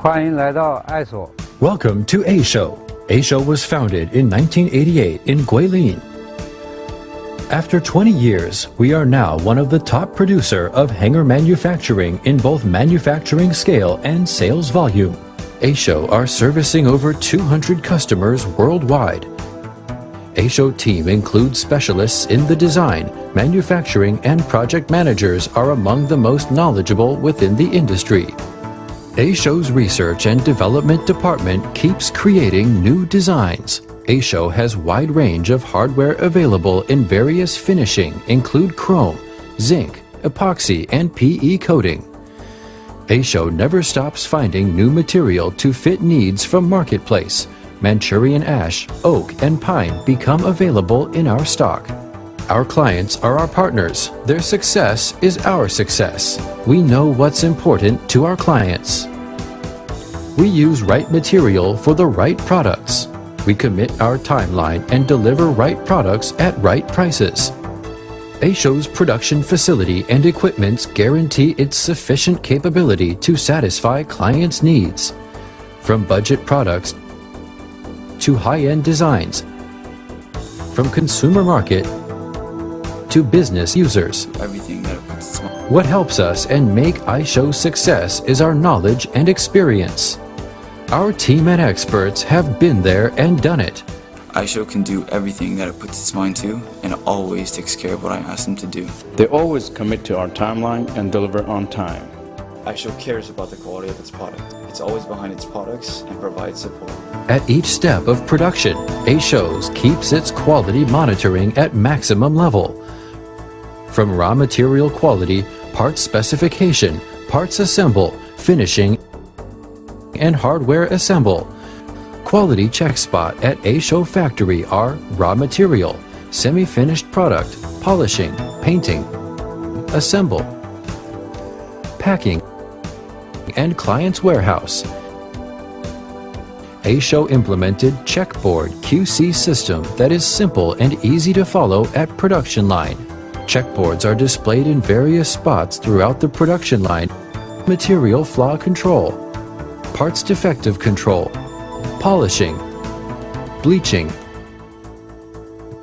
欢迎来到EISHO. Welcome to EISHO. EISHO was founded in 1988 in Guilin. After 20 years, we are now one of the top producer of hanger manufacturing in both manufacturing scale and sales volume. EISHO are servicing over 200 customers worldwide. EISHO team includes specialists in the design, manufacturing, and project managers are among the most knowledgeable within the industry. EISHO's research and development department keeps creating new designs. EISHO has wide range of hardware available in various finishing, include chrome, zinc, epoxy, and PE coating. EISHO never stops finding new material to fit needs from marketplace. Manchurian ash, oak, and pine become available in our stock. Our clients are our partners. Their success is our success. We know what's important to our clients. We use right material for the right products. We commit our timeline and deliver right products at right prices. EISHO's production facility and equipments guarantee its sufficient capability to satisfy clients' needs. From budget products to high-end designs, from consumer market to business users. What helps us and make EISHO's success is our knowledge and experience. Our team and experts have been there and done it. EISHO can do everything that it puts its mind to and always takes care of what I ask them to do. They always commit to our timeline and deliver on time. EISHO cares about the quality of its product. It's always behind its products and provides support. At each step of production, EISHO keeps its quality monitoring at maximum level. From raw material quality, parts specification, parts assemble, finishing, and hardware assemble. Quality check spot at EISHO factory are raw material, semi-finished product, polishing, painting, assemble, packing, and client's warehouse. EISHO implemented checkboard QC system that is simple and easy to follow at production line. Checkboards are displayed in various spots throughout the production line. Material flaw control, parts defective control, polishing, bleaching,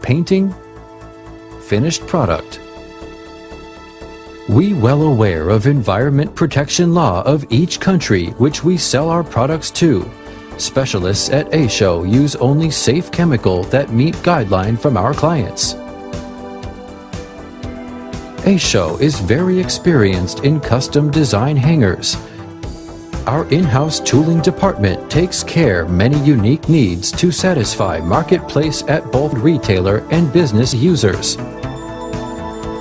painting, finished product. We well aware of environment protection law of each country which we sell our products to. Specialists at EISHO use only safe chemical that meet guideline from our clients. EISHO is very experienced in custom design hangers. Our in-house tooling department takes care many unique needs to satisfy marketplace at both retailer and business users.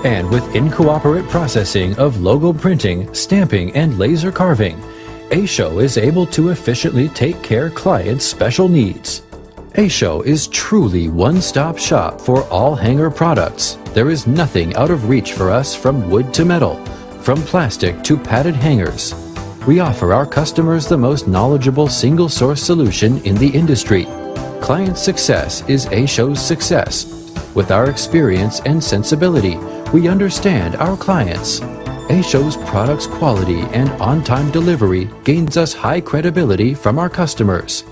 And with incorporate processing of logo printing, stamping, and laser carving, EISHO is able to efficiently take care clients' special needs. EISHO is truly one-stop shop for all hanger products. There is nothing out of reach for us from wood to metal, from plastic to padded hangers. We offer our customers the most knowledgeable single-source solution in the industry. Client success is EISHO's success. With our experience and sensibility, we understand our clients. EISHO's products quality and on-time delivery gains us high credibility from our customers.